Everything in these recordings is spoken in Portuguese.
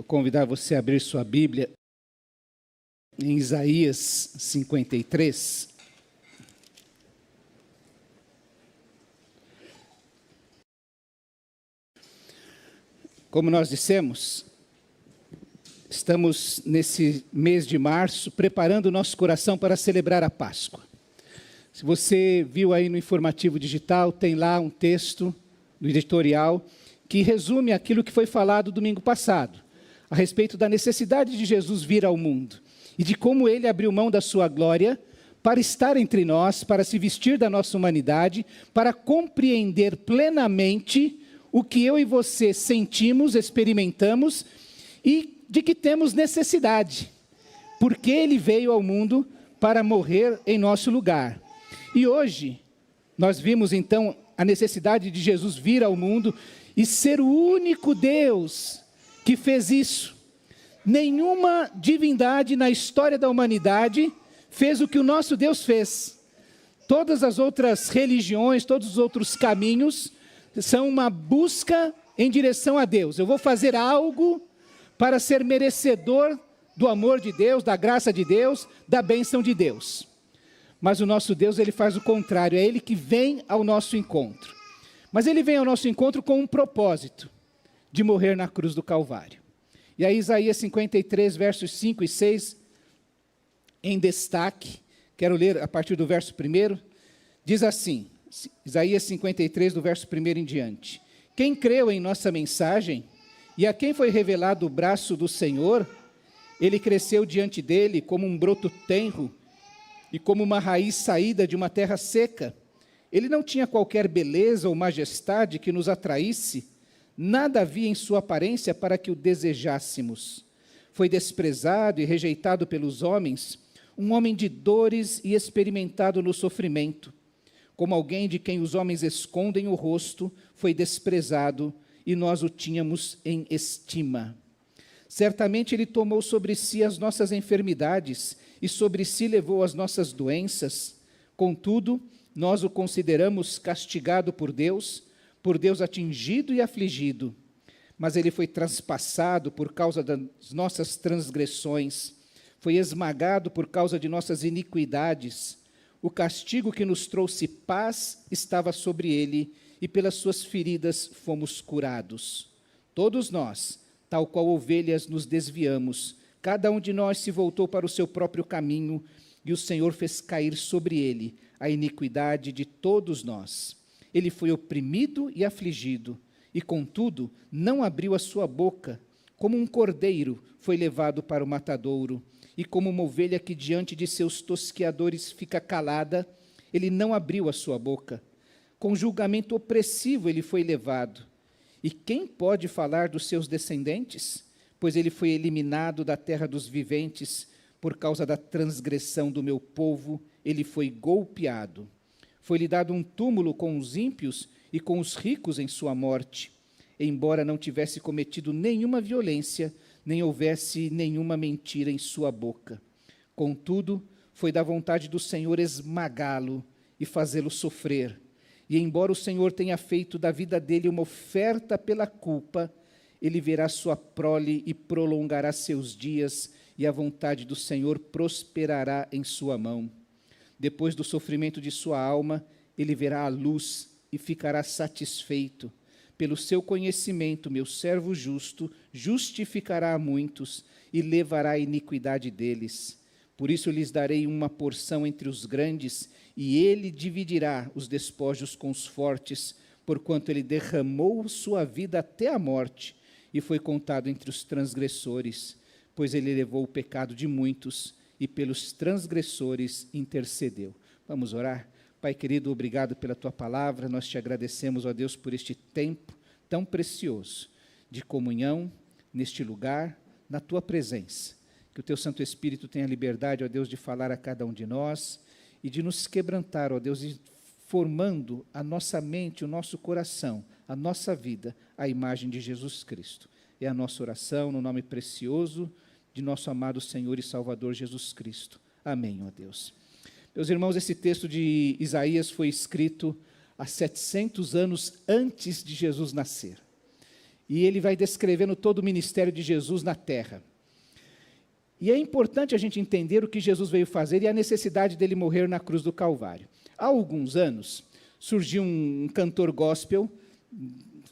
Vou convidar você a abrir sua Bíblia em Isaías 53. Como nós dissemos, estamos nesse mês de março preparando o nosso coração para celebrar a Páscoa. Se você viu aí no informativo digital, tem lá um texto no editorial que resume aquilo que foi falado domingo passado, a respeito da necessidade de Jesus vir ao mundo e de como ele abriu mão da sua glória para estar entre nós, para se vestir da nossa humanidade, para compreender plenamente o que eu e você sentimos, experimentamos e de que temos necessidade, porque ele veio ao mundo para morrer em nosso lugar. E hoje, nós vimos então a necessidade de Jesus vir ao mundo e ser o único Deus que fez isso. Nenhuma divindade na história da humanidade fez o que o nosso Deus fez. Todas as outras religiões, todos os outros caminhos são uma busca em direção a Deus. Eu vou fazer algo para ser merecedor do amor de Deus, da graça de Deus, da bênção de Deus. Mas o nosso Deus, ele faz o contrário, é ele que vem ao nosso encontro. Mas ele vem ao nosso encontro com um propósito, de morrer na cruz do Calvário. E aí Isaías 53, versos 5 e 6, em destaque, quero ler a partir do verso 1, diz assim, Isaías 53, do verso 1 em diante. Quem creu em nossa mensagem, e a quem foi revelado o braço do Senhor, ele cresceu diante dele como um broto tenro, e como uma raiz saída de uma terra seca. Ele não tinha qualquer beleza ou majestade que nos atraísse, nada havia em sua aparência para que o desejássemos. Foi desprezado e rejeitado pelos homens, um homem de dores e experimentado no sofrimento. Como alguém de quem os homens escondem o rosto, foi desprezado e nós o tínhamos em estima. Certamente ele tomou sobre si as nossas enfermidades e sobre si levou as nossas doenças. Contudo, nós o consideramos castigado por Deus atingido e afligido. Mas ele foi transpassado por causa das nossas transgressões, foi esmagado por causa de nossas iniquidades. O castigo que nos trouxe paz estava sobre ele, e pelas suas feridas fomos curados. Todos nós, tal qual ovelhas, nos desviamos, cada um de nós se voltou para o seu próprio caminho, e o Senhor fez cair sobre ele a iniquidade de todos nós. Ele foi oprimido e afligido, e contudo não abriu a sua boca. Como um cordeiro foi levado para o matadouro, e como uma ovelha que diante de seus tosqueadores fica calada, ele não abriu a sua boca. Com julgamento opressivo ele foi levado. E quem pode falar dos seus descendentes? Pois ele foi eliminado da terra dos viventes, por causa da transgressão do meu povo, ele foi golpeado. Foi-lhe dado um túmulo com os ímpios e com os ricos em sua morte, embora não tivesse cometido nenhuma violência, nem houvesse nenhuma mentira em sua boca. Contudo, foi da vontade do Senhor esmagá-lo e fazê-lo sofrer. E embora o Senhor tenha feito da vida dele uma oferta pela culpa, ele verá sua prole e prolongará seus dias, e a vontade do Senhor prosperará em sua mão. Depois do sofrimento de sua alma, ele verá a luz e ficará satisfeito. Pelo seu conhecimento, meu servo justo justificará a muitos e levará a iniquidade deles. Por isso lhes darei uma porção entre os grandes, e ele dividirá os despojos com os fortes, porquanto ele derramou sua vida até a morte, e foi contado entre os transgressores, pois ele levou o pecado de muitos, e pelos transgressores intercedeu. Vamos orar? Pai querido, obrigado pela tua palavra, nós te agradecemos, ó Deus, por este tempo tão precioso de comunhão neste lugar, na tua presença. Que o teu Santo Espírito tenha liberdade, ó Deus, de falar a cada um de nós e de nos quebrantar, ó Deus, formando a nossa mente, o nosso coração, a nossa vida, à imagem de Jesus Cristo. É a nossa oração no nome precioso de nosso amado Senhor e Salvador Jesus Cristo. Amém, ó Deus. Meus irmãos, esse texto de Isaías foi escrito há 700 anos antes de Jesus nascer. e ele vai descrevendo todo o ministério de Jesus na terra. E é importante a gente entender o que Jesus veio fazer e a necessidade dele morrer na cruz do Calvário. Há alguns anos, surgiu um cantor gospel,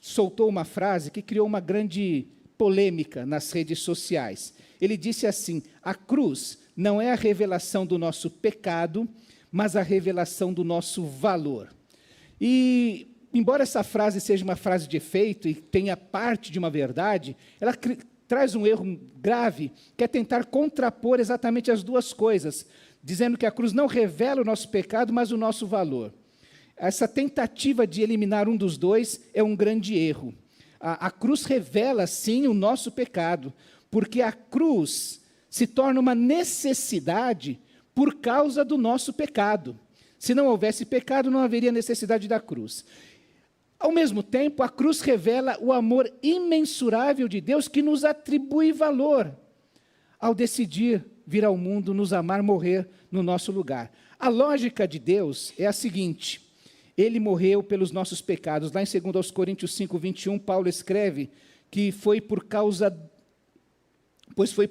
soltou uma frase que criou uma grande polêmica nas redes sociais. Ele disse assim: a cruz não é a revelação do nosso pecado, mas a revelação do nosso valor. E, embora essa frase seja uma frase de efeito e tenha parte de uma verdade, ela traz um erro grave, que é tentar contrapor exatamente as duas coisas, dizendo que a cruz não revela o nosso pecado, mas o nosso valor. Essa tentativa de eliminar um dos dois é um grande erro. A cruz revela, sim, o nosso pecado, porque a cruz se torna uma necessidade por causa do nosso pecado. Se não houvesse pecado, não haveria necessidade da cruz. Ao mesmo tempo, a cruz revela o amor imensurável de Deus que nos atribui valor ao decidir vir ao mundo, nos amar, morrer no nosso lugar. A lógica de Deus é a seguinte: ele morreu pelos nossos pecados. Lá em 2 Coríntios 5, 21, Paulo escreve que pois foi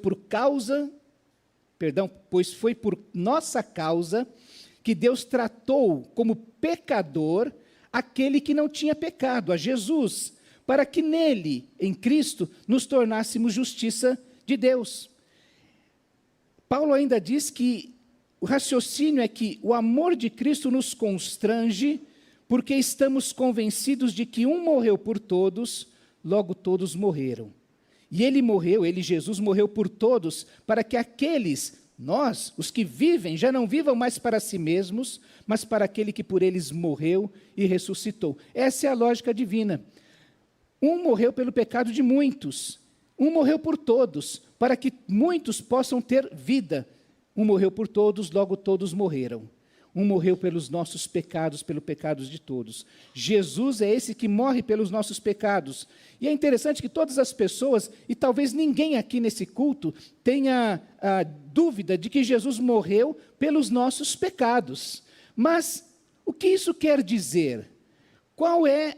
por nossa causa que Deus tratou como pecador aquele que não tinha pecado, a Jesus, para que nele, em Cristo, nos tornássemos justiça de Deus. Paulo ainda diz que o raciocínio é que o amor de Cristo nos constrange, porque estamos convencidos de que um morreu por todos, logo todos morreram. E Jesus morreu por todos, para que nós, os que vivem, já não vivam mais para si mesmos, mas para aquele que por eles morreu e ressuscitou. Essa é a lógica divina. Um morreu pelo pecado de muitos, um morreu por todos, para que muitos possam ter vida. Um morreu por todos, logo todos morreram. Um morreu pelos nossos pecados, pelos pecados de todos. Jesus é esse que morre pelos nossos pecados. E é interessante que todas as pessoas, e talvez ninguém aqui nesse culto, tenha a dúvida de que Jesus morreu pelos nossos pecados. Mas o que isso quer dizer? Qual é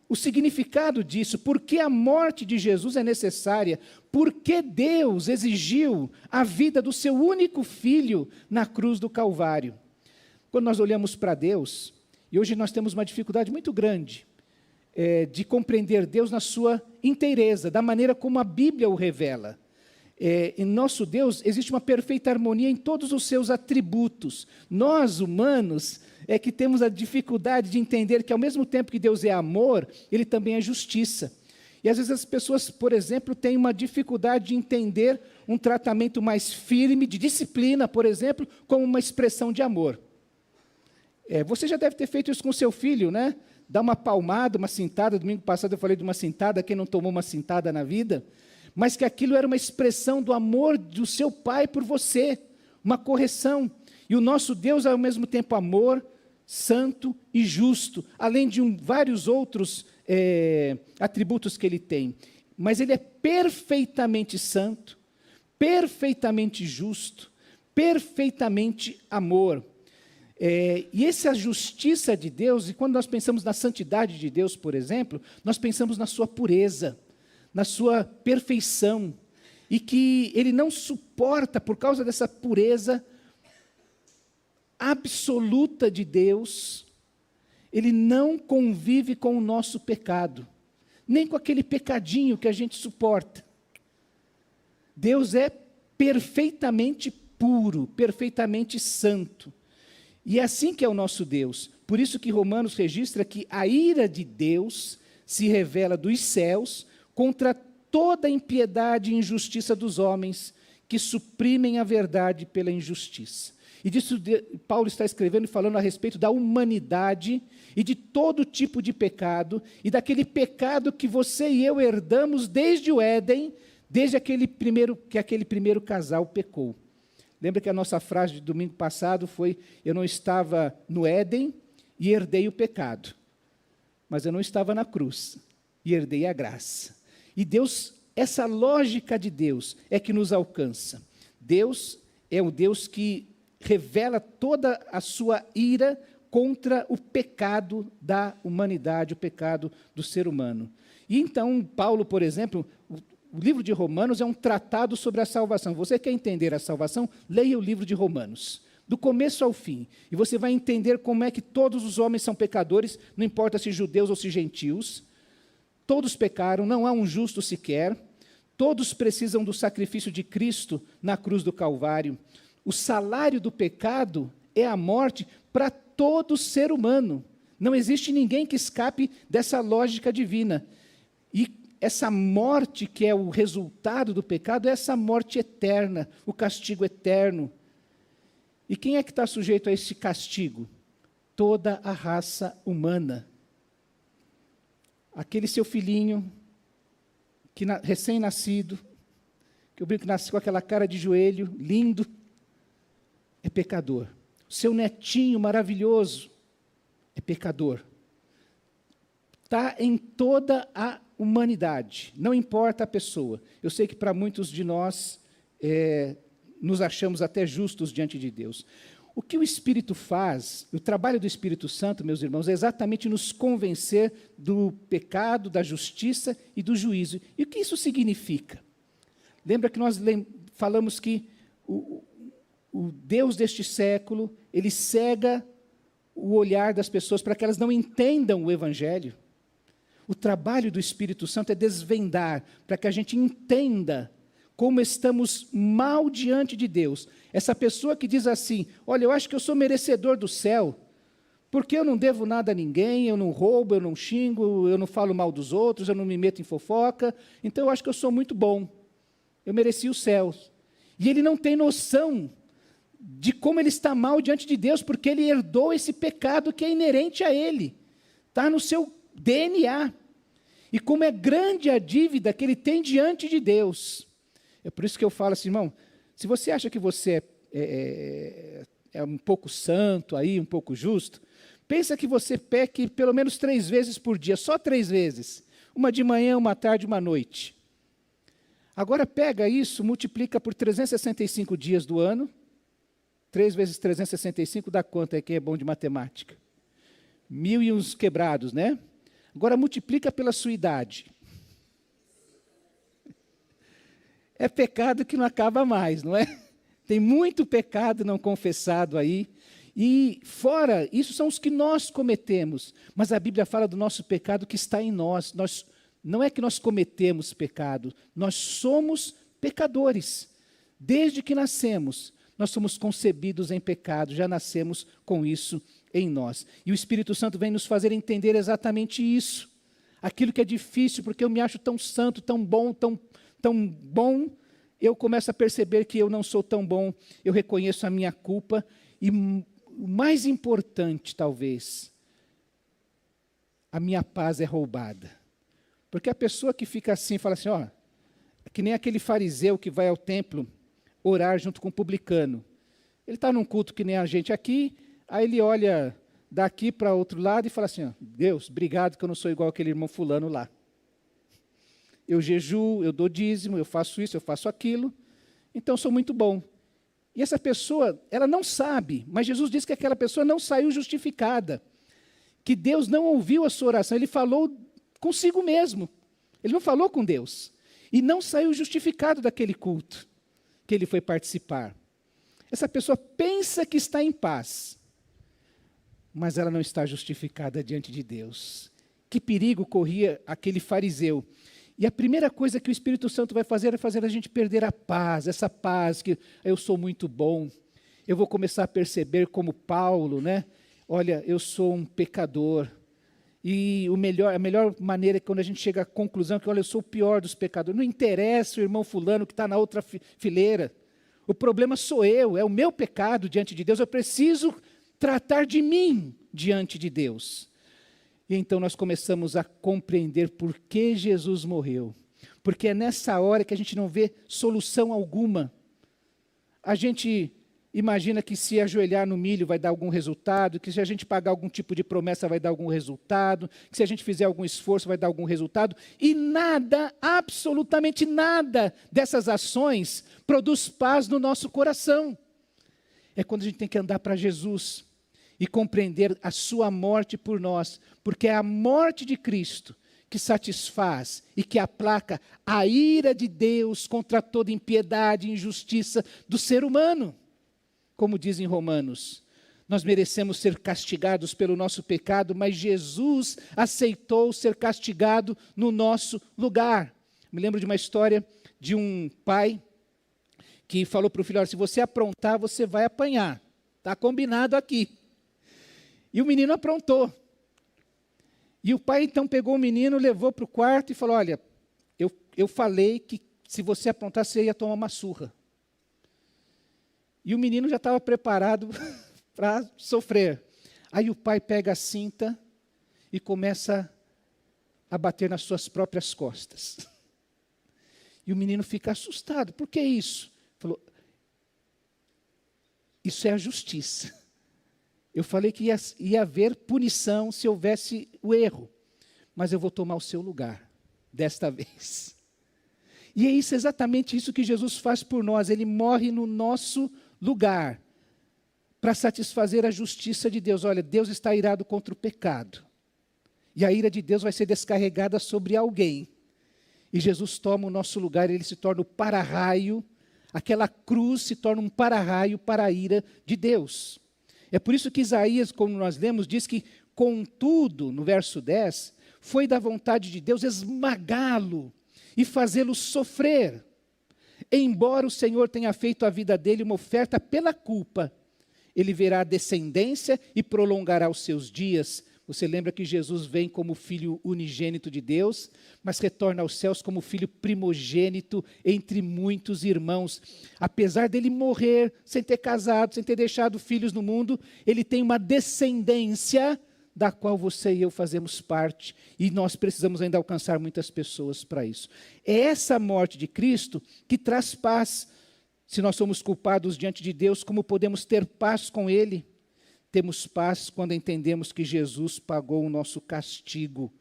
o significado disso? Por que a morte de Jesus é necessária? Por que Deus exigiu a vida do seu único filho na cruz do Calvário? Quando nós olhamos para Deus, e hoje nós temos uma dificuldade muito grande de compreender Deus na sua inteireza, da maneira como a Bíblia o revela. Em nosso Deus existe uma perfeita harmonia em todos os seus atributos. Nós, humanos, é que temos a dificuldade de entender que, ao mesmo tempo que Deus é amor, Ele também é justiça. E às vezes as pessoas, por exemplo, têm uma dificuldade de entender um tratamento mais firme, de disciplina, por exemplo, como uma expressão de amor. Você já deve ter feito isso com o seu filho, né? Dar uma palmada, uma cintada. Domingo passado eu falei de uma cintada, quem não tomou uma cintada na vida? Mas que aquilo era uma expressão do amor do seu pai por você, uma correção. E o nosso Deus é ao mesmo tempo amor, santo e justo, além de vários outros atributos que ele tem. Mas ele é perfeitamente santo, perfeitamente justo, perfeitamente amor. E essa justiça de Deus, e quando nós pensamos na santidade de Deus, por exemplo, nós pensamos na sua pureza, na sua perfeição, e que Ele não suporta, por causa dessa pureza absoluta de Deus, Ele não convive com o nosso pecado, nem com aquele pecadinho que a gente suporta. Deus é perfeitamente puro, perfeitamente santo. E é assim que é o nosso Deus. Por isso que Romanos registra que a ira de Deus se revela dos céus contra toda a impiedade e injustiça dos homens que suprimem a verdade pela injustiça. E disso Paulo está escrevendo e falando a respeito da humanidade e de todo tipo de pecado, e daquele pecado que você e eu herdamos desde o Éden, desde aquele primeiro casal pecou. Lembra que a nossa frase de domingo passado foi: eu não estava no Éden e herdei o pecado, mas eu não estava na cruz e herdei a graça. E Deus, essa lógica de Deus é que nos alcança. Deus é o Deus que revela toda a sua ira contra o pecado da humanidade, o pecado do ser humano. E então, Paulo, por exemplo, o livro de Romanos é um tratado sobre a salvação. Você quer entender a salvação? Leia o livro de Romanos, do começo ao fim. E você vai entender como é que todos os homens são pecadores, não importa se judeus ou se gentios. Todos pecaram, não há um justo sequer. Todos precisam do sacrifício de Cristo na cruz do Calvário. O salário do pecado é a morte para todo ser humano. Não existe ninguém que escape dessa lógica divina. E essa morte que é o resultado do pecado é essa morte eterna, o castigo eterno. E quem é que está sujeito a esse castigo? Toda a raça humana. Aquele seu filhinho, recém-nascido, que eu brinco que nasce com aquela cara de joelho, lindo, é pecador. O seu netinho maravilhoso é pecador. Está em toda a humanidade, não importa a pessoa. Eu sei que para muitos de nós nos achamos até justos diante de Deus. O que o Espírito faz, o trabalho do Espírito Santo, meus irmãos, é exatamente nos convencer do pecado, da justiça e do juízo. E o que isso significa? Lembra que nós falamos que o Deus deste século, ele cega o olhar das pessoas para que elas não entendam o Evangelho. O trabalho do Espírito Santo é desvendar, para que a gente entenda como estamos mal diante de Deus. Essa pessoa que diz assim, olha, eu acho que eu sou merecedor do céu, porque eu não devo nada a ninguém, eu não roubo, eu não xingo, eu não falo mal dos outros, eu não me meto em fofoca, então eu acho que eu sou muito bom, eu mereci o céu. E ele não tem noção de como ele está mal diante de Deus, porque ele herdou esse pecado que é inerente a ele, está no seu DNA. E como é grande a dívida que ele tem diante de Deus. É por isso que eu falo assim, irmão, se você acha que você é um pouco santo, aí, um pouco justo, pensa que você peque pelo menos 3 vezes por dia, só 3 vezes. Uma de manhã, uma tarde, uma noite. Agora pega isso, multiplica por 365 dias do ano. 3 vezes 365 dá quanto? Quem é bom de matemática? 1000 e uns quebrados, né? Agora multiplica pela sua idade. É pecado que não acaba mais, não é? Tem muito pecado não confessado aí. E fora, isso são os que nós cometemos. Mas a Bíblia fala do nosso pecado que está em nós. Não é que nós cometemos pecado, nós somos pecadores. Desde que nascemos, nós somos concebidos em pecado, já nascemos com isso em nós. E o Espírito Santo vem nos fazer entender exatamente isso. Aquilo que é difícil, porque eu me acho tão santo, tão bom, tão bom, eu começo a perceber que eu não sou tão bom, eu reconheço a minha culpa, e o mais importante, talvez, a minha paz é roubada. Porque a pessoa que fica assim, fala assim, ó, que nem aquele fariseu que vai ao templo orar junto com o publicano. Ele está num culto que nem a gente aqui, aí ele olha daqui para outro lado e fala assim, ó, Deus, obrigado que eu não sou igual aquele irmão fulano lá. Eu jejuo, eu dou dízimo, eu faço isso, eu faço aquilo, então sou muito bom. E essa pessoa, ela não sabe, mas Jesus disse que aquela pessoa não saiu justificada, que Deus não ouviu a sua oração, ele falou consigo mesmo, ele não falou com Deus, e não saiu justificado daquele culto que ele foi participar. Essa pessoa pensa que está em paz, mas ela não está justificada diante de Deus. Que perigo corria aquele fariseu. E a primeira coisa que o Espírito Santo vai fazer é fazer a gente perder a paz, essa paz que eu sou muito bom. Eu vou começar a perceber como Paulo, né? Olha, eu sou um pecador. E a melhor maneira é quando a gente chega à conclusão que, olha, eu sou o pior dos pecadores. Não interessa o irmão fulano que está na outra fileira. O problema sou eu, é o meu pecado diante de Deus. Eu preciso tratar de mim diante de Deus. E então nós começamos a compreender por que Jesus morreu. Porque é nessa hora que a gente não vê solução alguma. A gente imagina que se ajoelhar no milho vai dar algum resultado, que se a gente pagar algum tipo de promessa vai dar algum resultado, que se a gente fizer algum esforço vai dar algum resultado. E nada, absolutamente nada dessas ações produz paz no nosso coração. É quando a gente tem que andar para Jesus e compreender a sua morte por nós, porque é a morte de Cristo que satisfaz e que aplaca a ira de Deus contra toda impiedade e injustiça do ser humano. Como diz em Romanos, nós merecemos ser castigados pelo nosso pecado, mas Jesus aceitou ser castigado no nosso lugar. Me lembro de uma história de um pai que falou para o filho: olha, se você aprontar, você vai apanhar. Está combinado aqui. E o menino aprontou. E o pai então pegou o menino, levou para o quarto e falou: olha, eu falei que se você aprontar, você ia tomar uma surra. E o menino já estava preparado para sofrer. Aí o pai pega a cinta e começa a bater nas suas próprias costas. E o menino fica assustado. Por que isso? Falou: isso é a justiça. Eu falei que ia haver punição se houvesse o erro, mas eu vou tomar o seu lugar, desta vez. E é isso, exatamente isso que Jesus faz por nós. Ele morre no nosso lugar, para satisfazer a justiça de Deus. Olha, Deus está irado contra o pecado, e a ira de Deus vai ser descarregada sobre alguém. E Jesus toma o nosso lugar, ele se torna o para-raio, aquela cruz se torna um para-raio para a ira de Deus. É por isso que Isaías, como nós lemos, diz que, contudo, no verso 10, foi da vontade de Deus esmagá-lo e fazê-lo sofrer. Embora o Senhor tenha feito a vida dele uma oferta pela culpa, ele verá a descendência e prolongará os seus dias. Você lembra que Jesus vem como filho unigênito de Deus, mas retorna aos céus como filho primogênito entre muitos irmãos. Apesar dele morrer sem ter casado, sem ter deixado filhos no mundo, ele tem uma descendência da qual você e eu fazemos parte, e nós precisamos ainda alcançar muitas pessoas para isso. É essa morte de Cristo que traz paz. Se nós somos culpados diante de Deus, como podemos ter paz com Ele? Temos paz quando entendemos que Jesus pagou o nosso castigo.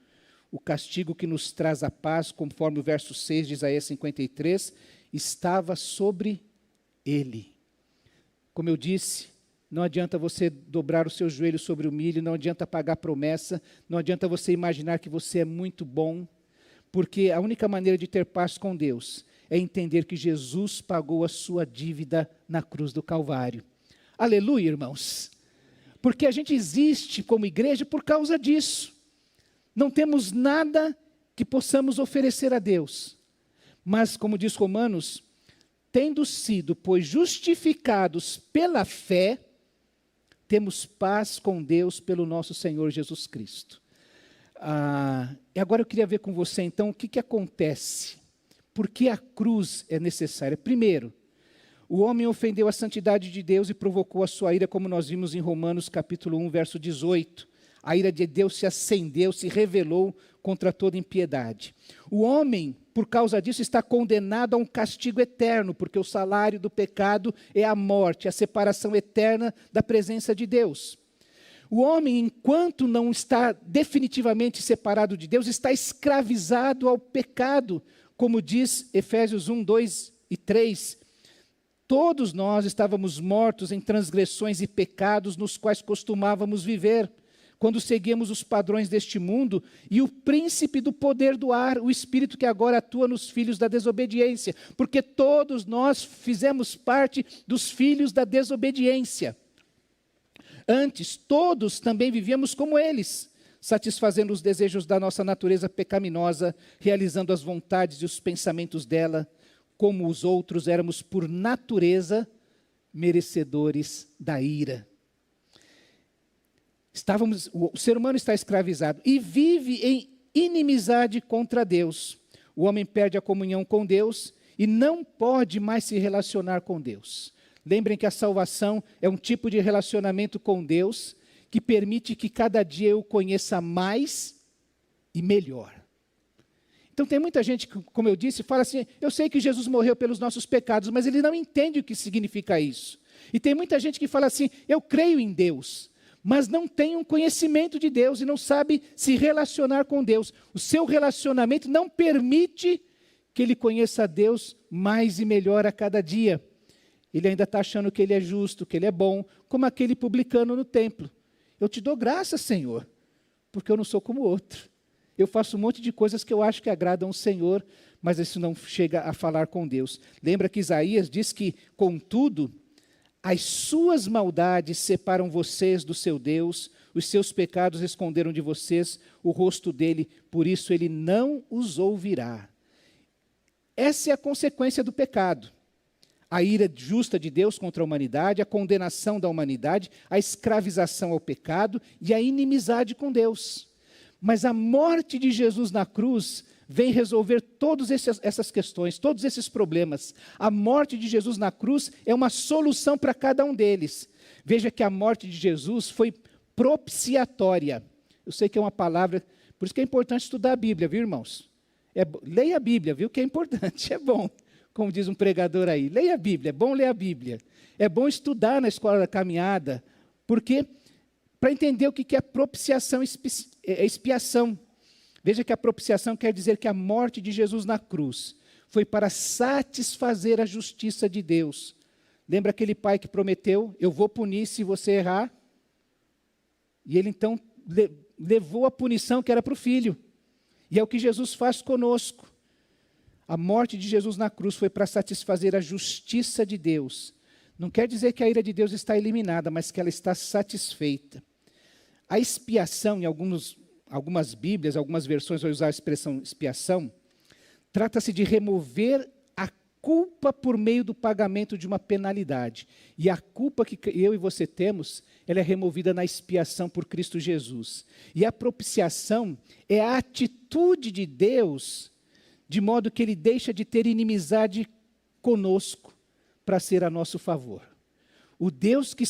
O castigo que nos traz a paz, conforme o verso 6 de Isaías 53, estava sobre Ele. Como eu disse, não adianta você dobrar o seu joelho sobre o milho, não adianta pagar promessa, não adianta você imaginar que você é muito bom, porque a única maneira de ter paz com Deus é entender que Jesus pagou a sua dívida na cruz do Calvário. Aleluia, irmãos! Porque a gente existe como igreja por causa disso. Não temos nada que possamos oferecer a Deus. Mas, como diz Romanos, tendo sido, pois, justificados pela fé, temos paz com Deus pelo nosso Senhor Jesus Cristo. E agora eu queria ver com você, então, o que acontece. Por que a cruz é necessária? Primeiro, o homem ofendeu a santidade de Deus e provocou a sua ira, como nós vimos em Romanos capítulo 1, verso 18. A ira de Deus se acendeu, se revelou contra toda impiedade. O homem, por causa disso, está condenado a um castigo eterno, porque o salário do pecado é a morte, a separação eterna da presença de Deus. O homem, enquanto não está definitivamente separado de Deus, está escravizado ao pecado, como diz Efésios 1, 2 e 3. Todos nós estávamos mortos em transgressões e pecados nos quais costumávamos viver, quando seguíamos os padrões deste mundo e o príncipe do poder do ar, o espírito que agora atua nos filhos da desobediência, porque todos nós fizemos parte dos filhos da desobediência. Antes, todos também vivíamos como eles, satisfazendo os desejos da nossa natureza pecaminosa, realizando as vontades e os pensamentos dela. Como os outros, éramos por natureza merecedores da ira. O ser humano está escravizado e vive em inimizade contra Deus. O homem perde a comunhão com Deus e não pode mais se relacionar com Deus. Lembrem que a salvação é um tipo de relacionamento com Deus que permite que cada dia eu o conheça mais e melhor. Então tem muita gente que, como eu disse, fala assim: eu sei que Jesus morreu pelos nossos pecados, mas ele não entende o que significa isso. E tem muita gente que fala assim: eu creio em Deus, mas não tem um conhecimento de Deus e não sabe se relacionar com Deus. O seu relacionamento não permite que ele conheça a Deus mais e melhor a cada dia. Ele ainda está achando que ele é justo, que ele é bom, como aquele publicano no templo. Eu te dou graças, Senhor, porque eu não sou como outro. Eu faço um monte de coisas que eu acho que agradam o Senhor, mas isso não chega a falar com Deus. Lembra que Isaías diz que, contudo, as suas maldades separam vocês do seu Deus, os seus pecados esconderam de vocês o rosto dele, por isso ele não os ouvirá. Essa é a consequência do pecado. A ira justa de Deus contra a humanidade, a condenação da humanidade, a escravização ao pecado e a inimizade com Deus. Mas a morte de Jesus na cruz vem resolver todas essas questões, todos esses problemas. A morte de Jesus na cruz é uma solução para cada um deles. Veja que a morte de Jesus foi propiciatória. Eu sei que é uma palavra, por isso que é importante estudar a Bíblia, viu, irmãos? Leia a Bíblia, viu, que é importante, é bom. Como diz um pregador aí, leia a Bíblia, é bom ler a Bíblia. É bom estudar na escola da caminhada, porque para entender o que é propiciação e expiação. Veja que a propiciação quer dizer que a morte de Jesus na cruz foi para satisfazer a justiça de Deus. Lembra aquele pai que prometeu, eu vou punir se você errar? E ele então levou a punição que era para o filho. E é o que Jesus faz conosco. A morte de Jesus na cruz foi para satisfazer a justiça de Deus. Não quer dizer que a ira de Deus está eliminada, mas que ela está satisfeita. A expiação, em algumas Bíblias, algumas versões vai usar a expressão expiação, trata-se de remover a culpa por meio do pagamento de uma penalidade. E a culpa que eu e você temos, ela é removida na expiação por Cristo Jesus. E a propiciação é a atitude de Deus, de modo que Ele deixa de ter inimizade conosco, para ser a nosso favor. O Deus que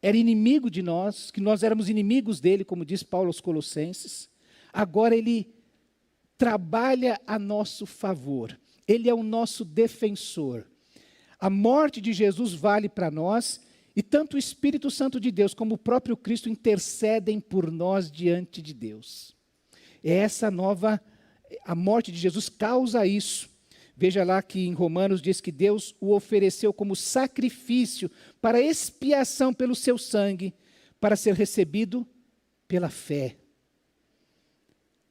era inimigo de nós, que nós éramos inimigos dele, como diz Paulo aos Colossenses, agora Ele trabalha a nosso favor. Ele é o nosso defensor. A morte de Jesus vale para nós, e tanto o Espírito Santo de Deus como o próprio Cristo intercedem por nós diante de Deus. A morte de Jesus causa isso. Veja lá que em Romanos diz que Deus o ofereceu como sacrifício para expiação pelo seu sangue, para ser recebido pela fé,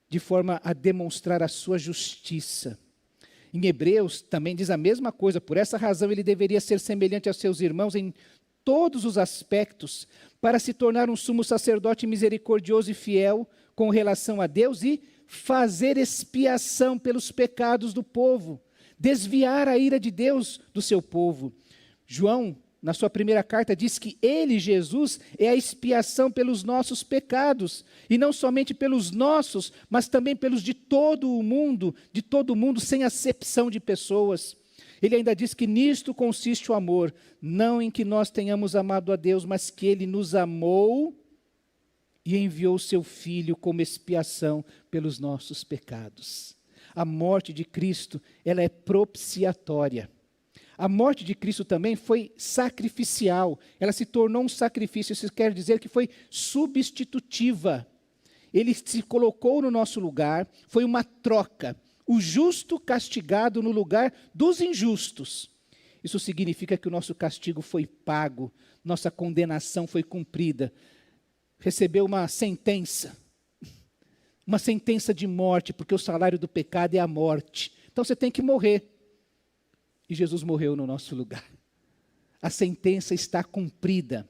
de forma a demonstrar a sua justiça. Em Hebreus também diz a mesma coisa, por essa razão ele deveria ser semelhante aos seus irmãos em todos os aspectos, para se tornar um sumo sacerdote misericordioso e fiel com relação a Deus e fazer expiação pelos pecados do povo, desviar a ira de Deus do seu povo. João, na sua primeira carta, diz que ele, Jesus, é a expiação pelos nossos pecados, e não somente pelos nossos, mas também pelos de todo o mundo, sem acepção de pessoas. Ele ainda diz que nisto consiste o amor, não em que nós tenhamos amado a Deus, mas que Ele nos amou e enviou o seu Filho como expiação pelos nossos pecados. A morte de Cristo, ela é propiciatória. A morte de Cristo também foi sacrificial. Ela se tornou um sacrifício. Isso quer dizer que foi substitutiva. Ele se colocou no nosso lugar, foi uma troca. O justo castigado no lugar dos injustos. Isso significa que o nosso castigo foi pago, nossa condenação foi cumprida. Recebeu uma sentença de morte, porque o salário do pecado é a morte. Então você tem que morrer. E Jesus morreu no nosso lugar. A sentença está cumprida.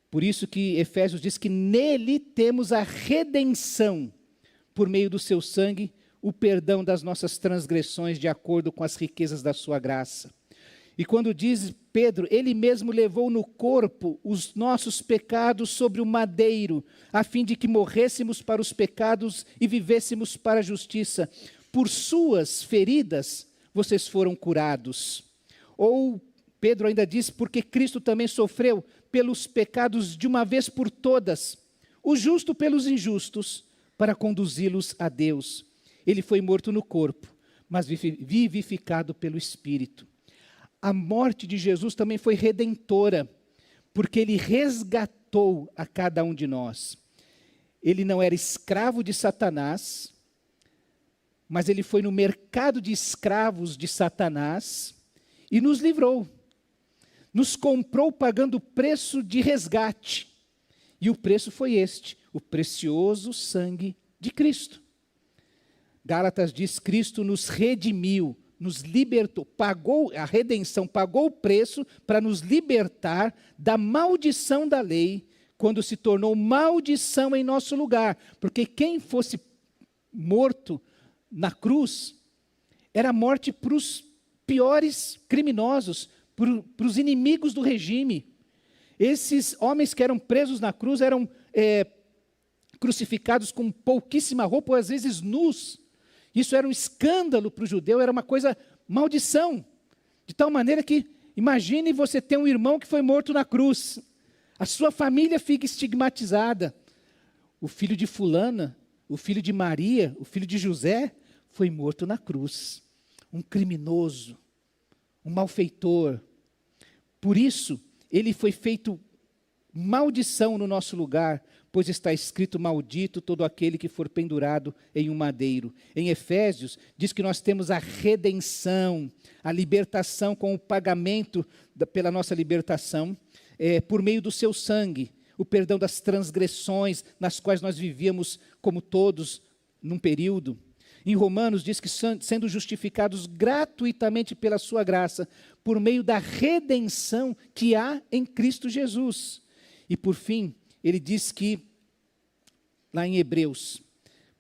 Por isso que Efésios diz que nele temos a redenção, por meio do seu sangue, o perdão das nossas transgressões, de acordo com as riquezas da sua graça. E quando diz Pedro, ele mesmo levou no corpo os nossos pecados sobre o madeiro, a fim de que morrêssemos para os pecados e vivêssemos para a justiça. Por suas feridas, vocês foram curados. Ou Pedro ainda diz, porque Cristo também sofreu pelos pecados de uma vez por todas, o justo pelos injustos, para conduzi-los a Deus. Ele foi morto no corpo, mas vivificado pelo Espírito. A morte de Jesus também foi redentora, porque Ele resgatou a cada um de nós. Ele não era escravo de Satanás, mas Ele foi no mercado de escravos de Satanás e nos livrou. Nos comprou pagando o preço de resgate. E o preço foi este, o precioso sangue de Cristo. Gálatas diz, Cristo nos redimiu, nos libertou, pagou a redenção, pagou o preço para nos libertar da maldição da lei, quando se tornou maldição em nosso lugar. Porque quem fosse morto na cruz, era morte para os piores criminosos, para os inimigos do regime. Esses homens que eram presos na cruz eram crucificados com pouquíssima roupa, ou às vezes nus. Isso era um escândalo para o judeu, era uma coisa, maldição. De tal maneira que, imagine você ter um irmão que foi morto na cruz. A sua família fica estigmatizada. O filho de fulana, o filho de Maria, o filho de José, foi morto na cruz. Um criminoso, um malfeitor. Por isso, ele foi feito maldição no nosso lugar, pois está escrito, maldito todo aquele que for pendurado em um madeiro. Em Efésios, diz que nós temos a redenção, a libertação com o pagamento pela nossa libertação, por meio do seu sangue, o perdão das transgressões nas quais nós vivíamos como todos num período. Em Romanos diz que sendo justificados gratuitamente pela sua graça, por meio da redenção que há em Cristo Jesus. E por fim, ele diz que, lá em Hebreus,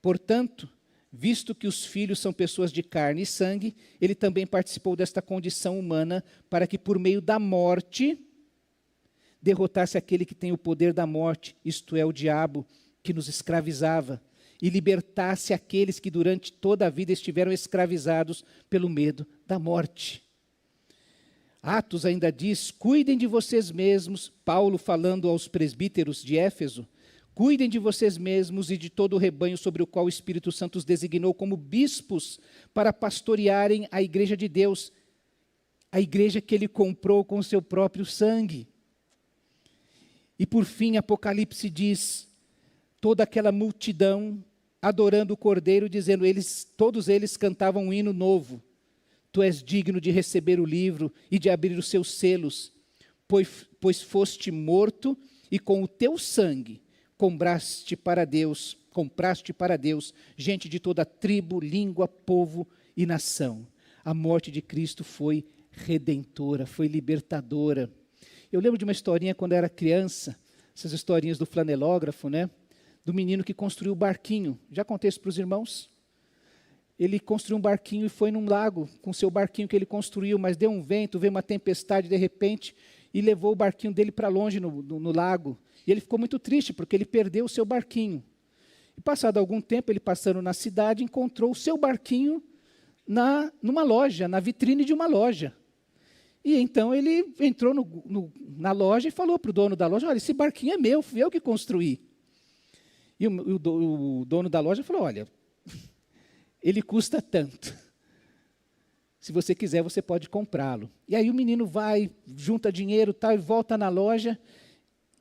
portanto, visto que os filhos são pessoas de carne e sangue, ele também participou desta condição humana, para que por meio da morte, derrotasse aquele que tem o poder da morte, isto é, o diabo, que nos escravizava, e libertasse aqueles que durante toda a vida estiveram escravizados pelo medo da morte. Atos ainda diz, cuidem de vocês mesmos, Paulo falando aos presbíteros de Éfeso, cuidem de vocês mesmos e de todo o rebanho sobre o qual o Espírito Santo os designou como bispos para pastorearem a igreja de Deus, a igreja que ele comprou com o seu próprio sangue. E por fim, Apocalipse diz, toda aquela multidão adorando o Cordeiro, dizendo, todos eles cantavam um hino novo. Tu és digno de receber o livro e de abrir os seus selos, pois foste morto e com o teu sangue compraste para Deus gente de toda tribo, língua, povo e nação. A morte de Cristo foi redentora, foi libertadora. Eu lembro de uma historinha quando eu era criança, essas historinhas do flanelógrafo, né? Do menino que construiu o barquinho. Já contei isso para os irmãos? Ele construiu um barquinho e foi num lago com o seu barquinho que ele construiu, mas deu um vento, veio uma tempestade de repente e levou o barquinho dele para longe no lago. E ele ficou muito triste porque ele perdeu o seu barquinho. E passado algum tempo, ele passando na cidade, encontrou o seu barquinho numa loja, na vitrine de uma loja. E então ele entrou na loja e falou para o dono da loja, olha, esse barquinho é meu, fui eu que construí. E o dono da loja falou, olha, ele custa tanto. Se você quiser, você pode comprá-lo. E aí o menino vai, junta dinheiro tal, e volta na loja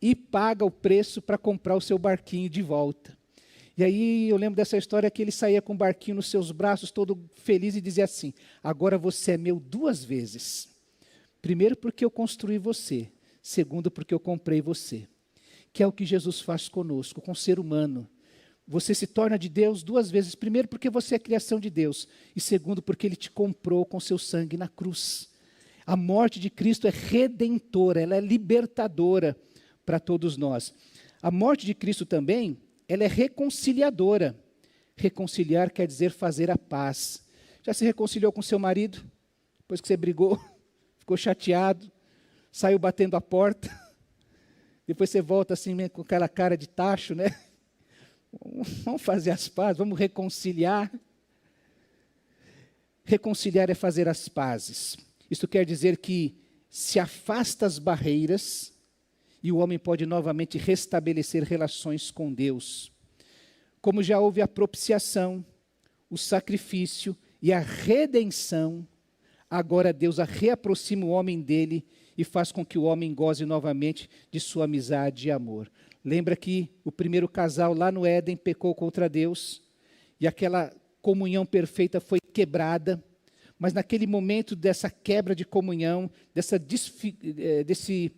e paga o preço para comprar o seu barquinho de volta. E aí eu lembro dessa história que ele saía com o barquinho nos seus braços, todo feliz, e dizia assim, agora você é meu 2 vezes. Primeiro porque eu construí você, segundo porque eu comprei você. Que é o que Jesus faz conosco, com o ser humano. Você se torna de Deus 2 vezes. Primeiro porque você é criação de Deus. E segundo porque Ele te comprou com seu sangue na cruz. A morte de Cristo é redentora, ela é libertadora para todos nós. A morte de Cristo também, ela é reconciliadora. Reconciliar quer dizer fazer a paz. Já se reconciliou com seu marido? Depois que você brigou, ficou chateado, saiu batendo a porta. Depois você volta assim com aquela cara de tacho, né? Vamos fazer as pazes, vamos reconciliar. Reconciliar é fazer as pazes. Isso quer dizer que se afasta as barreiras e o homem pode novamente restabelecer relações com Deus. Como já houve a propiciação, o sacrifício e a redenção, agora Deus reaproxima o homem dele e faz com que o homem goze novamente de sua amizade e amor. Lembra que o primeiro casal lá no Éden pecou contra Deus e aquela comunhão perfeita foi quebrada, mas naquele momento dessa quebra de comunhão, desse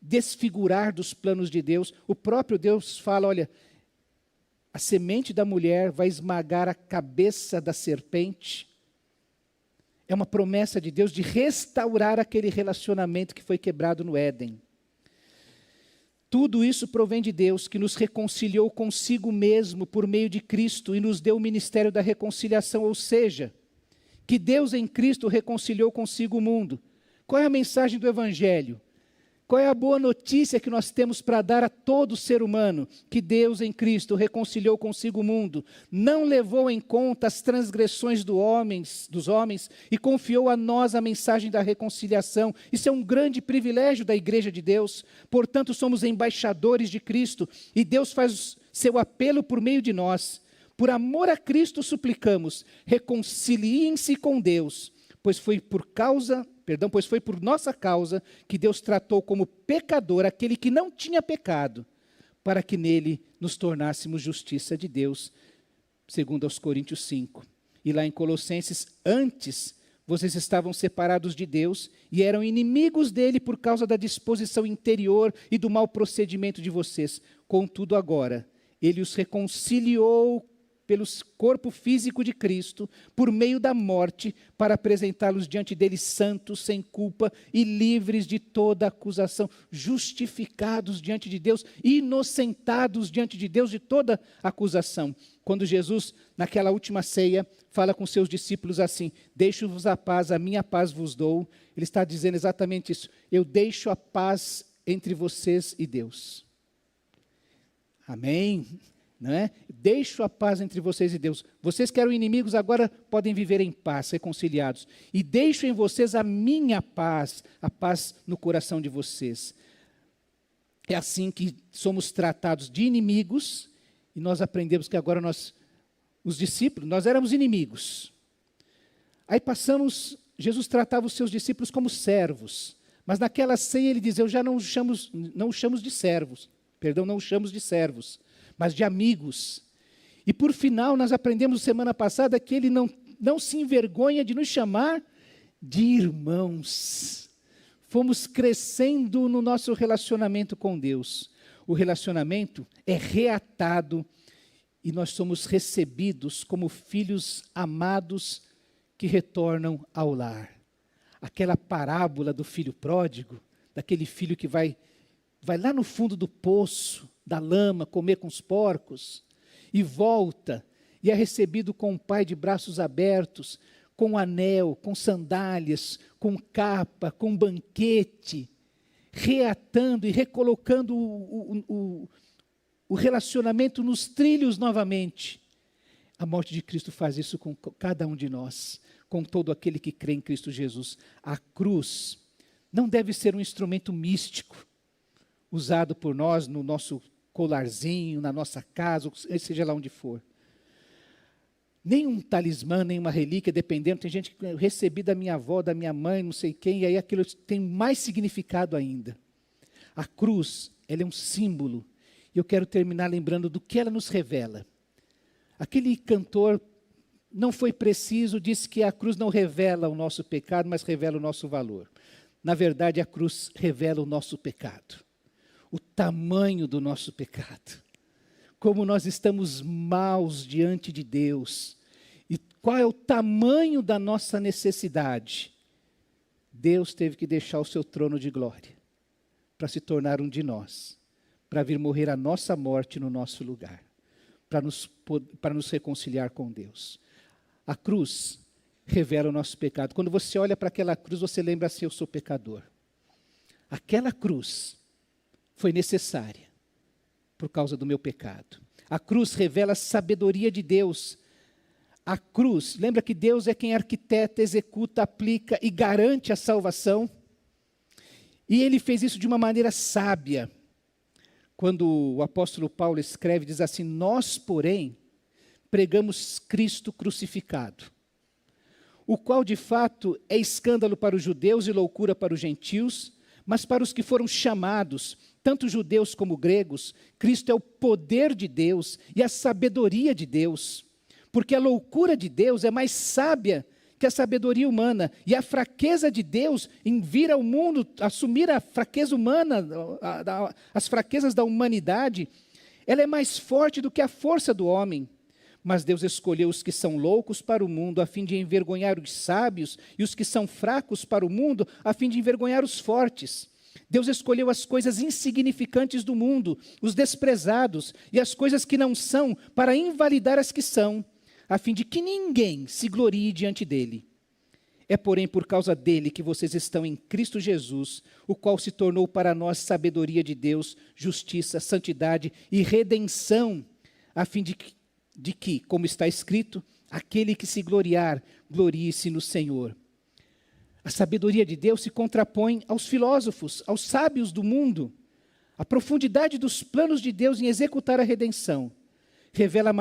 desfigurar dos planos de Deus. O próprio Deus fala, olha, a semente da mulher vai esmagar a cabeça da serpente. É uma promessa de Deus de restaurar aquele relacionamento que foi quebrado no Éden. Tudo isso provém de Deus, que nos reconciliou consigo mesmo por meio de Cristo e nos deu o ministério da reconciliação, ou seja, que Deus em Cristo reconciliou consigo o mundo. Qual é a mensagem do Evangelho? Qual é a boa notícia que nós temos para dar a todo ser humano? Que Deus em Cristo reconciliou consigo o mundo, não levou em conta as transgressões dos homens e confiou a nós a mensagem da reconciliação. Isso é um grande privilégio da Igreja de Deus. Portanto, somos embaixadores de Cristo e Deus faz seu apelo por meio de nós. Por amor a Cristo suplicamos, reconciliem-se com Deus, pois foi por nossa causa que Deus tratou como pecador aquele que não tinha pecado, para que nele nos tornássemos justiça de Deus, segundo aos Coríntios 5. E lá em Colossenses, antes vocês estavam separados de Deus e eram inimigos dele por causa da disposição interior e do mau procedimento de vocês. Contudo agora, ele os reconciliou pelo corpo físico de Cristo, por meio da morte, para apresentá-los diante dele santos, sem culpa e livres de toda acusação, justificados diante de Deus, inocentados diante de Deus de toda acusação. Quando Jesus, naquela última ceia, fala com seus discípulos assim, deixo-vos a paz, a minha paz vos dou, ele está dizendo exatamente isso, eu deixo a paz entre vocês e Deus. Amém? Não é? Deixo a paz entre vocês e Deus. Vocês que eram inimigos agora podem viver em paz, reconciliados. E deixo em vocês a minha paz, a paz no coração de vocês. É assim que somos tratados de inimigos e nós aprendemos que agora os discípulos, nós éramos inimigos. Aí Jesus tratava os seus discípulos como servos. Mas naquela ceia ele diz, eu já não os chamo de servos, mas de amigos. E por final, nós aprendemos semana passada que ele não se envergonha de nos chamar de irmãos. Fomos crescendo no nosso relacionamento com Deus. O relacionamento é reatado e nós somos recebidos como filhos amados que retornam ao lar. Aquela parábola do filho pródigo, daquele filho que vai lá no fundo do poço, da lama, comer com os porcos, e volta, e é recebido com o pai de braços abertos, com anel, com sandálias, com capa, com banquete, reatando e recolocando o relacionamento nos trilhos novamente. A morte de Cristo faz isso com cada um de nós, com todo aquele que crê em Cristo Jesus. A cruz não deve ser um instrumento místico, usado por nós no nosso colarzinho, na nossa casa, seja lá onde for. Nem um talismã, nem uma relíquia, dependendo. Tem gente que eu recebi da minha avó, da minha mãe, não sei quem, e aí aquilo tem mais significado ainda. A cruz, ela é um símbolo. E eu quero terminar lembrando do que ela nos revela. Aquele cantor, não foi preciso, disse que a cruz não revela o nosso pecado, mas revela o nosso valor. Na verdade, a cruz revela o nosso pecado. O tamanho do nosso pecado, como nós estamos maus diante de Deus, e qual é o tamanho da nossa necessidade. Deus teve que deixar o seu trono de glória, para se tornar um de nós, para vir morrer a nossa morte no nosso lugar, para nos reconciliar com Deus. A cruz revela o nosso pecado. Quando você olha para aquela cruz, você lembra assim, eu sou pecador. Aquela cruz foi necessária por causa do meu pecado. A cruz revela a sabedoria de Deus. A cruz, lembra que Deus é quem arquiteta, executa, aplica e garante a salvação? E ele fez isso de uma maneira sábia. Quando o apóstolo Paulo escreve, diz assim, nós, porém, pregamos Cristo crucificado, o qual de fato é escândalo para os judeus e loucura para os gentios, mas para os que foram chamados, tanto judeus como gregos, Cristo é o poder de Deus e a sabedoria de Deus, porque a loucura de Deus é mais sábia que que a sabedoria humana e a fraqueza de Deus em vir ao mundo, assumir a fraqueza humana, as fraquezas da humanidade, ela é mais forte do que a força do homem. Mas Deus escolheu os que são loucos para o mundo, a fim de envergonhar os sábios, e os que são fracos para o mundo, a fim de envergonhar os fortes. Deus escolheu as coisas insignificantes do mundo, os desprezados, e as coisas que não são, para invalidar as que são, a fim de que ninguém se glorie diante dele. É, porém, por causa dele que vocês estão em Cristo Jesus, o qual se tornou para nós sabedoria de Deus, justiça, santidade e redenção, a fim de que, como está escrito, aquele que se gloriar, glorie-se no Senhor. A sabedoria de Deus se contrapõe aos filósofos, aos sábios do mundo. A profundidade dos planos de Deus em executar a redenção revela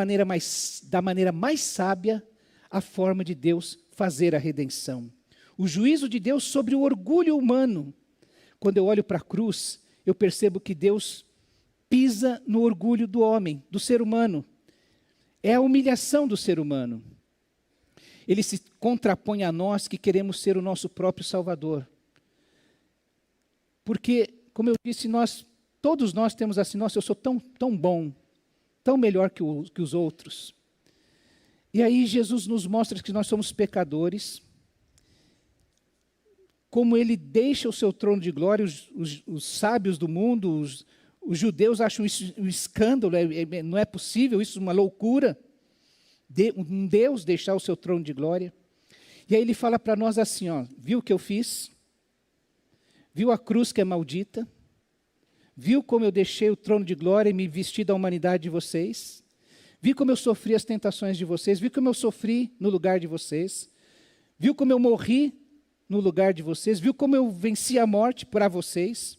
da maneira mais sábia a forma de Deus fazer a redenção. O juízo de Deus sobre o orgulho humano. Quando eu olho para a cruz, eu percebo que Deus pisa no orgulho do homem, do ser humano. É a humilhação do ser humano. Ele se contrapõe a nós que queremos ser o nosso próprio Salvador. Porque, como eu disse, todos nós temos assim, nossa, eu sou tão bom, tão melhor que os outros. E aí Jesus nos mostra que nós somos pecadores, como ele deixa o seu trono de glória, os sábios do mundo, os judeus acham isso um escândalo, não é possível, isso é uma loucura, um Deus deixar o seu trono de glória. E aí ele fala para nós assim, ó, viu o que eu fiz? Viu a cruz que é maldita? Viu como eu deixei o trono de glória e me vesti da humanidade de vocês? Viu como eu sofri as tentações de vocês? Viu como eu sofri no lugar de vocês? Viu como eu morri no lugar de vocês? Viu como eu venci a morte para vocês?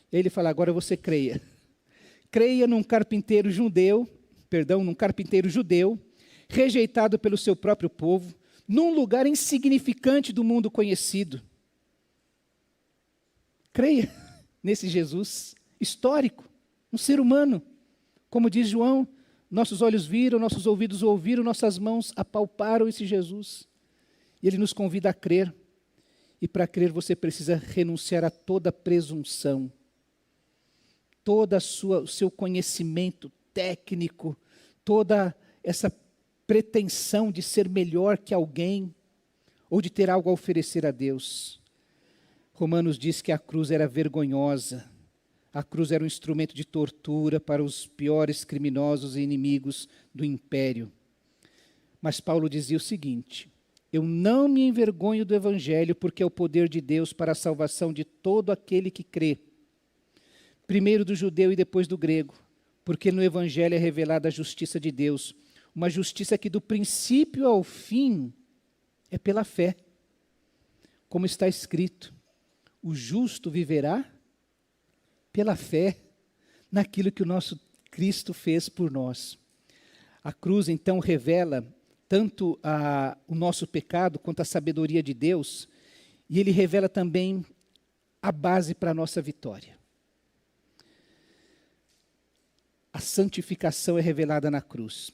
E aí ele fala, agora você creia. Creia num carpinteiro judeu, rejeitado pelo seu próprio povo, num lugar insignificante do mundo conhecido. Creia nesse Jesus histórico, um ser humano. Como diz João, nossos olhos viram, nossos ouvidos ouviram, nossas mãos apalparam esse Jesus. E ele nos convida a crer. E para crer você precisa renunciar a toda presunção, todo o seu conhecimento técnico, toda essa pretensão de ser melhor que alguém, ou de ter algo a oferecer a Deus. Romanos diz que a cruz era vergonhosa, a cruz era um instrumento de tortura para os piores criminosos e inimigos do império. Mas Paulo dizia o seguinte, eu não me envergonho do Evangelho, porque é o poder de Deus para a salvação de todo aquele que crê. Primeiro do judeu e depois do grego, porque no Evangelho é revelada a justiça de Deus, uma justiça que do princípio ao fim é pela fé. Como está escrito, o justo viverá pela fé naquilo que o nosso Cristo fez por nós. A cruz, então, revela tanto o nosso pecado quanto a sabedoria de Deus, e ele revela também a base para a nossa vitória. A santificação é revelada na cruz.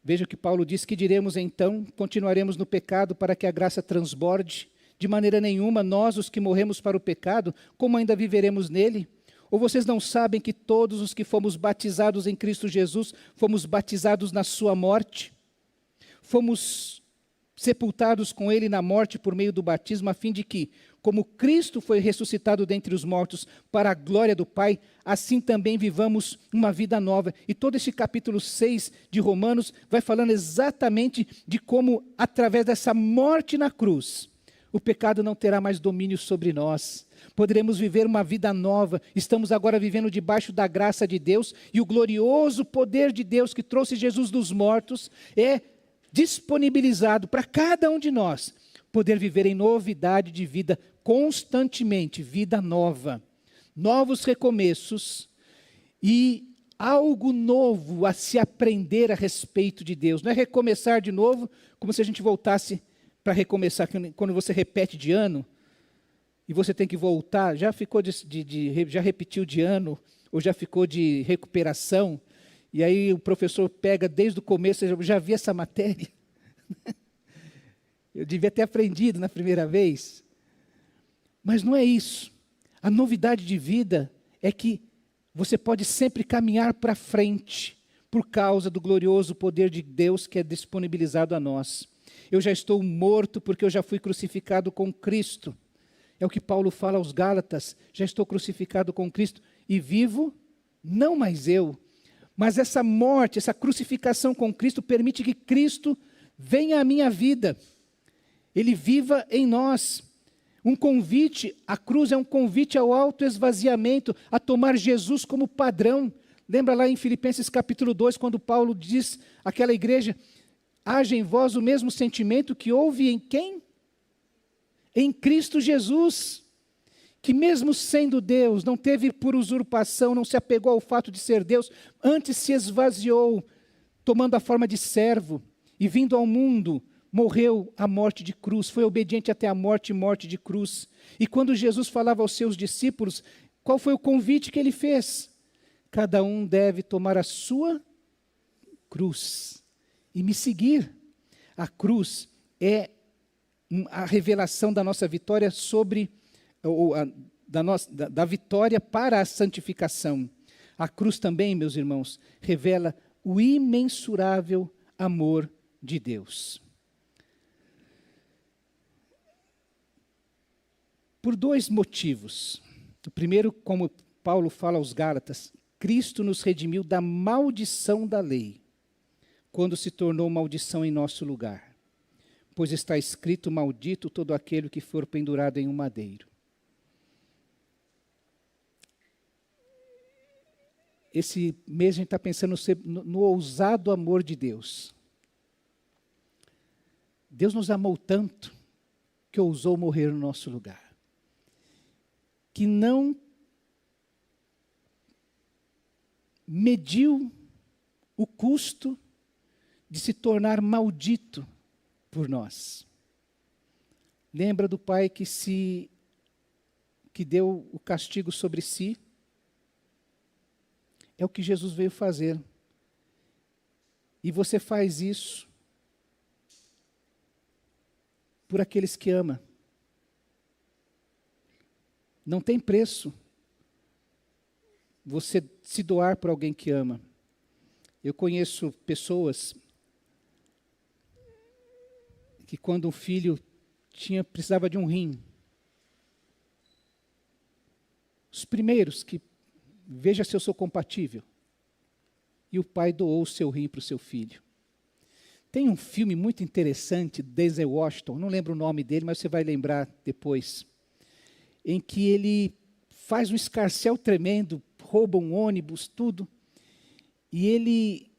Veja que Paulo diz que diremos então, continuaremos no pecado para que a graça transborde? De maneira nenhuma, nós os que morremos para o pecado, como ainda viveremos nele? Ou vocês não sabem que todos os que fomos batizados em Cristo Jesus, fomos batizados na sua morte? Fomos sepultados com ele na morte por meio do batismo, a fim de que, como Cristo foi ressuscitado dentre os mortos para a glória do Pai, assim também vivamos uma vida nova. E todo esse capítulo 6 de Romanos vai falando exatamente de como, através dessa morte na cruz, o pecado não terá mais domínio sobre nós. Poderemos viver uma vida nova. Estamos agora vivendo debaixo da graça de Deus, e o glorioso poder de Deus que trouxe Jesus dos mortos é disponibilizado para cada um de nós poder viver em novidade de vida constantemente, vida nova, novos recomeços e algo novo a se aprender a respeito de Deus. Não é recomeçar de novo, como se a gente voltasse para recomeçar, quando você repete de ano, e você tem que voltar, já repetiu de ano, ou já ficou de recuperação, e aí o professor pega desde o começo, eu já vi essa matéria. Eu devia ter aprendido na primeira vez. Mas não é isso. A novidade de vida é que você pode sempre caminhar para frente por causa do glorioso poder de Deus que é disponibilizado a nós. Eu já estou morto porque eu já fui crucificado com Cristo. É o que Paulo fala aos Gálatas. Já estou crucificado com Cristo e vivo, não mais eu. Mas essa morte, essa crucificação com Cristo permite que Cristo venha à minha vida. Ele viva em nós. Um convite, a cruz é um convite ao autoesvaziamento, a tomar Jesus como padrão. Lembra lá em Filipenses capítulo 2, quando Paulo diz àquela igreja, haja em vós o mesmo sentimento que houve em quem? Em Cristo Jesus, que mesmo sendo Deus, não teve por usurpação, não se apegou ao fato de ser Deus, antes se esvaziou, tomando a forma de servo, e vindo ao mundo, morreu a morte de cruz, foi obediente até a morte e morte de cruz. E quando Jesus falava aos seus discípulos, qual foi o convite que ele fez? Cada um deve tomar a sua cruz e me seguir. A cruz é a revelação da nossa vitória sobre, da vitória para a santificação. A cruz também, meus irmãos, revela o imensurável amor de Deus. Por dois motivos. O primeiro, como Paulo fala aos Gálatas, Cristo nos redimiu da maldição da lei, quando se tornou maldição em nosso lugar. Pois está escrito, maldito todo aquele que for pendurado em um madeiro. Esse mês a gente está pensando no ousado amor de Deus. Deus nos amou tanto que ousou morrer no nosso lugar. Que não mediu o custo de se tornar maldito por nós. Lembra do pai que deu o castigo sobre si? É o que Jesus veio fazer. E você faz isso por aqueles que ama. Não tem preço você se doar para alguém que ama. Eu conheço pessoas que quando um filho precisava de um rim, os primeiros que, veja se eu sou compatível, e o pai doou o seu rim para o seu filho. Tem um filme muito interessante, Denzel Washington, não lembro o nome dele, mas você vai lembrar depois, em que ele faz um escarcéu tremendo, rouba um ônibus, tudo, e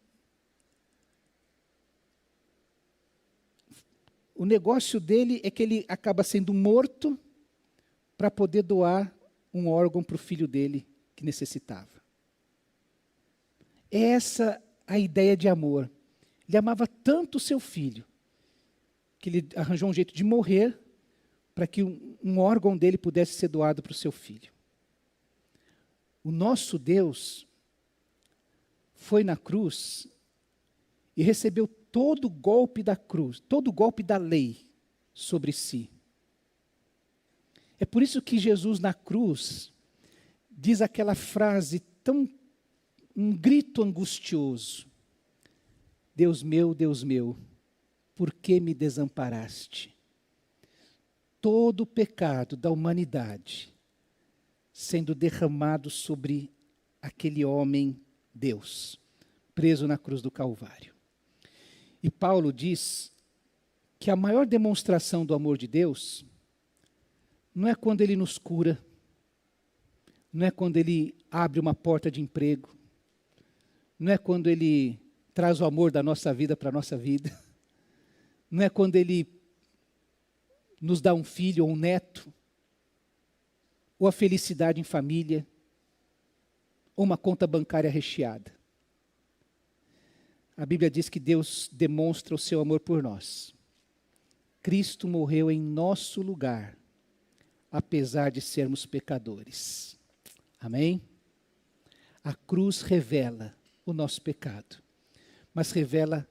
o negócio dele é que ele acaba sendo morto para poder doar um órgão para o filho dele que necessitava. É essa a ideia de amor. Ele amava tanto o seu filho, que ele arranjou um jeito de morrer para que um órgão dele pudesse ser doado para o seu filho. O nosso Deus foi na cruz e recebeu todo o golpe da cruz, todo o golpe da lei sobre si. É por isso que Jesus na cruz diz aquela frase um grito angustioso. Deus meu, por que me desamparaste? Todo o pecado da humanidade sendo derramado sobre aquele homem, Deus, preso na cruz do Calvário. E Paulo diz que a maior demonstração do amor de Deus não é quando Ele nos cura, não é quando Ele abre uma porta de emprego, não é quando Ele traz o amor da nossa vida para a nossa vida, não é quando Ele nos dá um filho ou um neto, ou a felicidade em família, ou uma conta bancária recheada. A Bíblia diz que Deus demonstra o seu amor por nós. Cristo morreu em nosso lugar, apesar de sermos pecadores. Amém? A cruz revela o nosso pecado, mas revela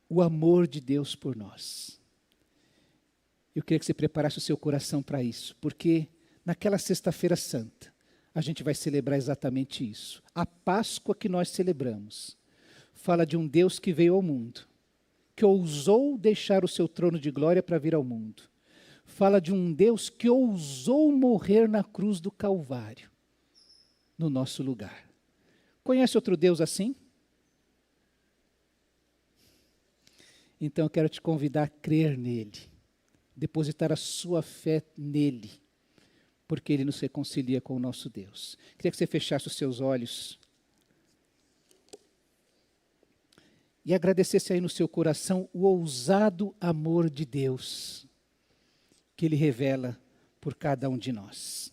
o amor de Deus por nós. Eu queria que você preparasse o seu coração para isso, porque naquela sexta-feira santa, a gente vai celebrar exatamente isso. A Páscoa que nós celebramos fala de um Deus que veio ao mundo, que ousou deixar o seu trono de glória para vir ao mundo. Fala de um Deus que ousou morrer na cruz do Calvário, no nosso lugar. Conhece outro Deus assim? Então eu quero te convidar a crer nele, depositar a sua fé nele, porque ele nos reconcilia com o nosso Deus. Queria que você fechasse os seus olhos e agradecesse aí no seu coração o ousado amor de Deus, que ele revela por cada um de nós.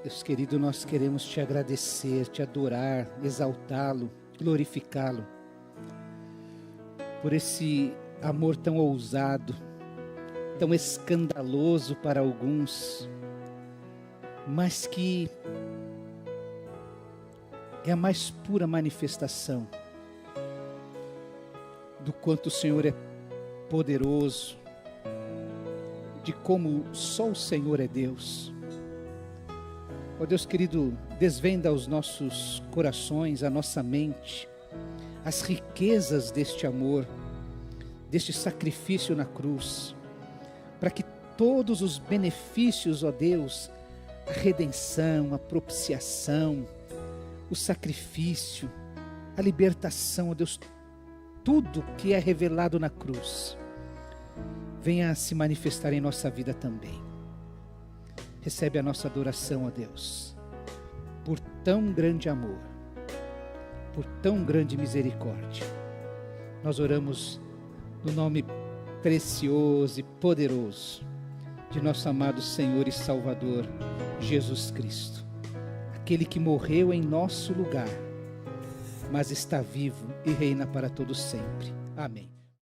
Deus querido, nós queremos te agradecer, te adorar, exaltá-lo, glorificá-lo, por esse amor tão ousado, tão escandaloso para alguns, mas que é a mais pura manifestação do quanto o Senhor é poderoso, de como só o Senhor é Deus. Ó Deus querido, desvenda aos nossos corações, a nossa mente, as riquezas deste amor, deste sacrifício na cruz, para que todos os benefícios, ó Deus, a redenção, a propiciação, o sacrifício, a libertação, ó Deus, tudo que é revelado na cruz, venha a se manifestar em nossa vida também. Recebe a nossa adoração, ó Deus, por tão grande amor, por tão grande misericórdia. Nós oramos no nome precioso e poderoso de nosso amado Senhor e Salvador, Jesus Cristo. Aquele que morreu em nosso lugar, mas está vivo e reina para todo sempre. Amém.